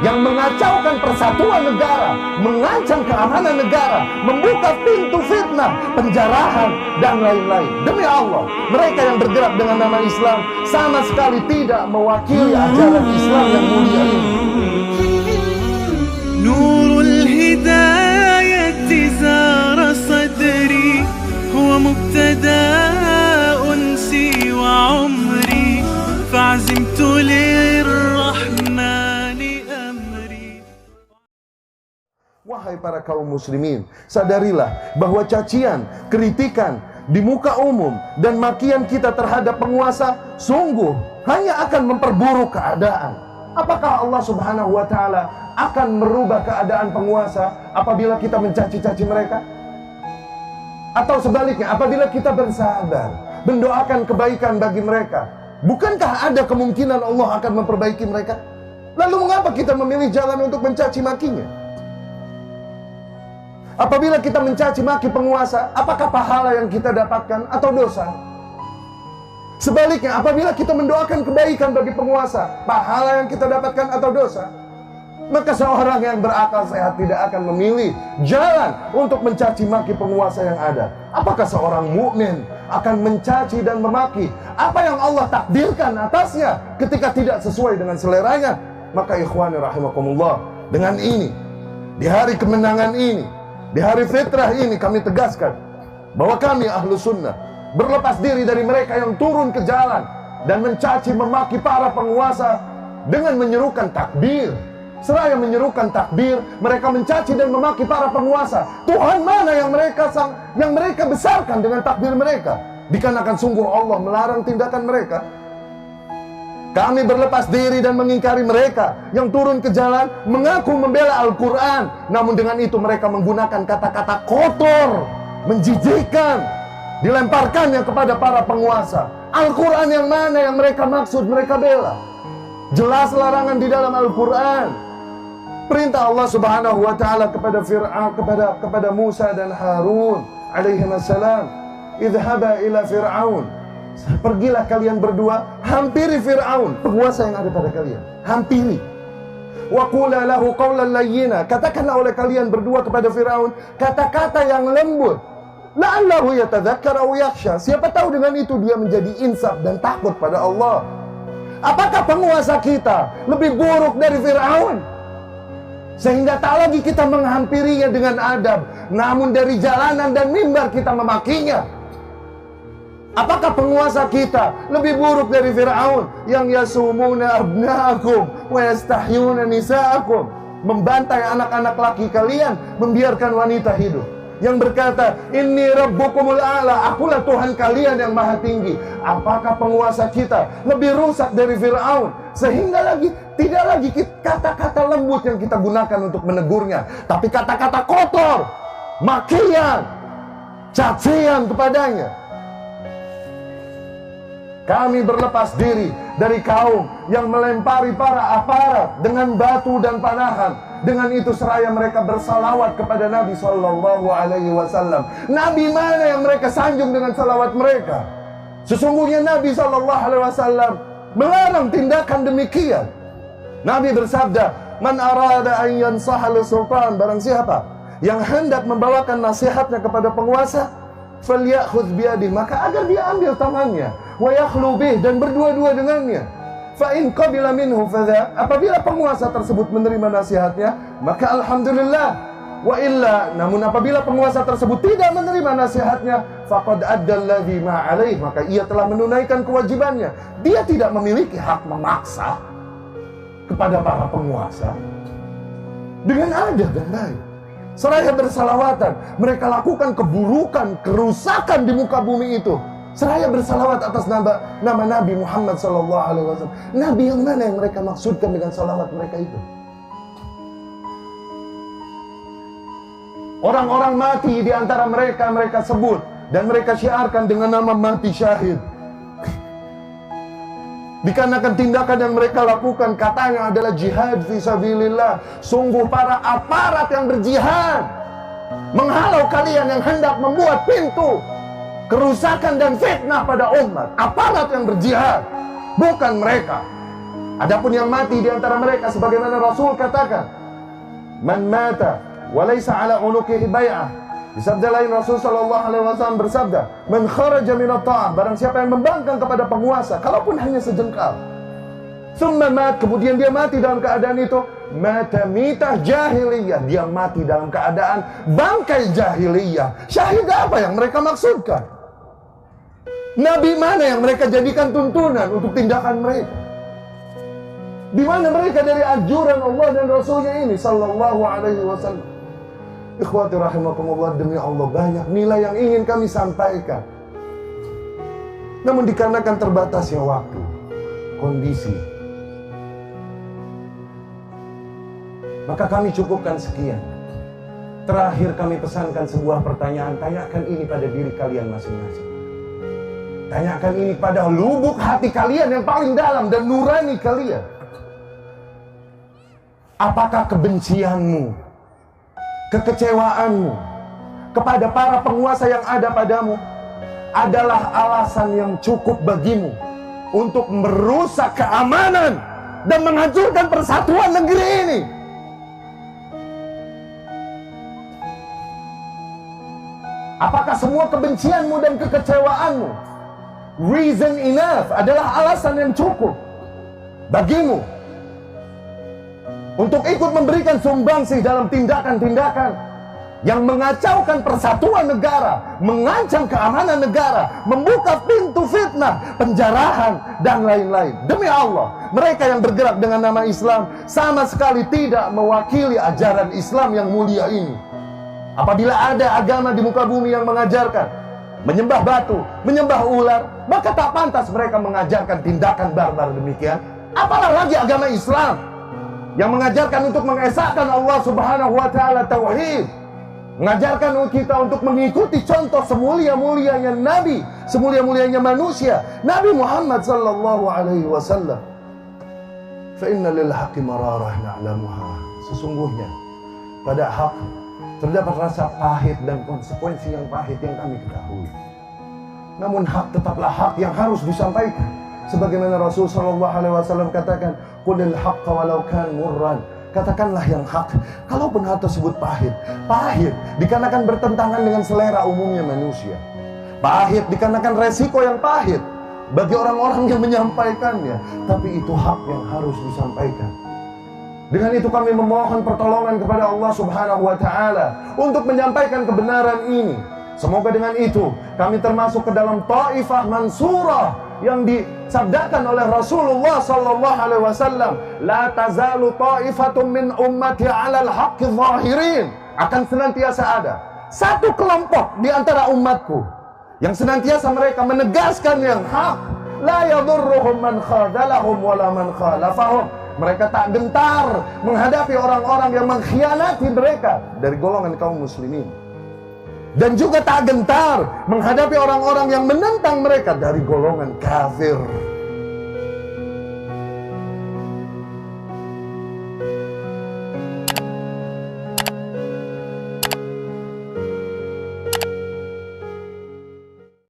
yang mengacaukan persatuan negara, mengancam keamanan negara, membuka pintu fitnah, penjarahan, dan lain-lain. Demi Allah, mereka yang bergerak dengan nama Islam sama sekali tidak mewakili ajaran Islam yang mulia ini. Nurul hidayati zara sadri, huwa mubtada unsi wa umri, fa'azimtu lirrahmani amri. Wahai para kaum muslimin, sadarilah bahwa cacian, kritikan di muka umum dan makian kita terhadap penguasa sungguh hanya akan memperburuk keadaan. Apakah Allah Subhanahu wa ta'ala akan merubah keadaan penguasa apabila kita mencaci-caci mereka? Atau sebaliknya, apabila kita bersabar, mendoakan kebaikan bagi mereka, bukankah ada kemungkinan Allah akan memperbaiki mereka? Lalu mengapa kita memilih jalan untuk mencaci makinya? Apabila kita mencaci maki penguasa, apakah pahala yang kita dapatkan atau dosa? Sebaliknya, apabila kita mendoakan kebaikan bagi penguasa, pahala yang kita dapatkan atau dosa? Maka seorang yang berakal sehat tidak akan memilih jalan untuk mencaci maki penguasa yang ada. Apakah seorang mukmin akan mencaci dan memaki apa yang Allah takdirkan atasnya ketika tidak sesuai dengan seleranya? Maka ikhwani rahimakumullah, dengan ini, di hari kemenangan ini, di hari fitrah ini, kami tegaskan bahwa kami ahlu sunnah berlepas diri dari mereka yang turun ke jalan dan mencaci memaki para penguasa dengan menyerukan takbir. Seraya menyerukan takbir, mereka mencaci dan memaki para penguasa. Tuhan mana yang mereka besarkan dengan takbir mereka? Dikarenakan sungguh Allah melarang tindakan mereka. Kami berlepas diri dan mengingkari mereka yang turun ke jalan mengaku membela Al-Quran, namun dengan itu mereka menggunakan kata-kata kotor, menjijikkan, dilemparkannya kepada para penguasa. Al-Quran yang mana yang mereka maksud, mereka bela? Jelas larangan di dalam Al-Quran. Perintah Allah Subhanahu wa ta'ala kepada Fir'aun, kepada Musa dan Harun alaihissalam, idhaba ila Fir'aun, pergilah kalian berdua, hampiri Fir'aun, penguasa yang ada pada kalian, hampiri. Wa qula lahu qawlan layyina, katakanlah oleh kalian berdua kepada Fir'aun kata-kata yang lembut. La'allahu yatadzakkar aw yakhsha, siapa tahu dengan itu dia menjadi insaf dan takut pada Allah. Apakah penguasa kita lebih buruk dari Fir'aun? Sehingga tak lagi kita menghampirinya dengan adab, namun dari jalanan dan mimbar kita memakinya. Apakah penguasa kita lebih buruk dari Fir'aun yang yasumuna abna'akum wa yastahyuna nisa'akum, membantai anak-anak laki kalian, membiarkan wanita hidup, yang berkata inni rabbukumul a'la, akulah Tuhan kalian yang maha tinggi? Apakah penguasa kita lebih rusak dari Fir'aun sehingga tidak lagi kata-kata lembut yang kita gunakan untuk menegurnya, tapi kata-kata kotor, makian, cacian kepadanya? Kami berlepas diri dari kaum yang melempari para aparat dengan batu dan panahan. Dengan itu seraya mereka bersalawat kepada Nabi SAW. Nabi mana yang mereka sanjung dengan salawat mereka? Sesungguhnya Nabi SAW melarang tindakan demikian. Nabi bersabda, man arada an yansaha sultan, barang siapa yang hendak membawakan nasihatnya kepada penguasa, falyakhudh biyadihi, maka agar dia ambil tangannya, wa yakhlu bih, dan berdua-dua dengannya. Fa in qabila minhu fadha, apabila penguasa tersebut menerima nasihatnya, maka alhamdulillah. Wa illa, namun apabila penguasa tersebut tidak menerima nasihatnya, faqad adda alladhi ma alaih, maka ia telah menunaikan kewajibannya. Dia tidak memiliki hak memaksa kepada para penguasa. Dengan adab dan baik, seraya bersalawatan, mereka lakukan keburukan, kerusakan di muka bumi itu, seraya bersalawat atas nama Nabi Muhammad SAW. Nabi yang mana yang mereka maksudkan dengan salawat mereka itu? Orang-orang mati di antara mereka, mereka sebut dan mereka syiarkan dengan nama mati syahid. Dikarenakan tindakan yang mereka lakukan katanya adalah jihad fisabilillah. Sungguh para aparat yang berjihad menghalau kalian yang hendak membuat pintu kerusakan dan fitnah pada umat. Aparat yang berjihad, bukan mereka. Adapun yang mati di antara mereka, sebagaimana Rasul katakan, man mata walaysa ala unuqihi bai'ah. Di sabda lain Rasul sallallahu alaihi wasallam bersabda, man kharaja min at-ta'ah, barang siapa yang membangkang kepada penguasa, kalaupun hanya sejengkal, summa mat, kemudian dia mati dalam keadaan itu, mata mitah jahiliyah, dia mati dalam keadaan bangkai jahiliyah. Syahid apa yang mereka maksudkan? Nabi mana yang mereka jadikan tuntunan untuk tindakan mereka? Di mana mereka dari anjuran Allah dan Rasulnya ini sallallahu alaihi wasallam? Ikhwati rahimakumullah, demi Allah banyak nilai yang ingin kami sampaikan, namun dikarenakan terbatasnya waktu, kondisi, maka kami cukupkan sekian. Terakhir kami pesankan sebuah pertanyaan, tanyakan ini pada diri kalian masing-masing. Tanyakan ini pada lubuk hati kalian yang paling dalam dan nurani kalian. Apakah kebencianmu, kekecewaanmu kepada para penguasa yang ada padamu adalah alasan yang cukup bagimu untuk merusak keamanan dan menghancurkan persatuan negeri ini? Apakah semua kebencianmu dan kekecewaanmu reason enough, adalah alasan yang cukup bagimu untuk ikut memberikan sumbangsih dalam tindakan-tindakan yang mengacaukan persatuan negara, mengancam keamanan negara, membuka pintu fitnah, penjarahan, dan lain-lain? Demi Allah, mereka yang bergerak dengan nama Islam sama sekali tidak mewakili ajaran Islam yang mulia ini. Apabila ada agama di muka bumi yang mengajarkan menyembah batu, menyembah ular, maka tak pantas mereka mengajarkan tindakan barbar demikian. Apalah lagi agama Islam yang mengajarkan untuk mengesahkan Allah subhanahu wa ta'ala tauhid, mengajarkan kita untuk mengikuti contoh semulia-mulianya Nabi, semulia-mulianya manusia, Nabi Muhammad sallallahu alaihi wasallam. Fa inna lil haqqi mararah na'lamuha. Sesungguhnya pada hak terdapat rasa pahit dan konsekuensi yang pahit yang kami ketahui. Namun hak tetaplah hak yang harus disampaikan. Sebagaimana Rasul sallallahu alaihi wasallam katakan, qulil haqqa walau kan murran. Katakanlah yang hak, kalaupun hal tersebut pahit. Pahit dikarenakan bertentangan dengan selera umumnya manusia. Pahit dikarenakan resiko yang pahit bagi orang-orang yang menyampaikannya. Tapi itu hak yang harus disampaikan. Dengan itu kami memohon pertolongan kepada Allah subhanahu wa ta'ala untuk menyampaikan kebenaran ini. Semoga dengan itu kami termasuk ke dalam Taifah Mansurah yang disabdakan oleh Rasulullah sallallahu alaihi wasallam, la tazalu ta'ifatun min ummati 'alal haqqi zahirin. Akan senantiasa ada satu kelompok di antara umatku yang senantiasa mereka menegaskan yang hak. La yadurruhum man khadalahum wala man khalafahum. Mereka tak gentar menghadapi orang-orang yang mengkhianati mereka dari golongan kaum muslimin, dan juga tak gentar menghadapi orang-orang yang menentang mereka dari golongan kafir.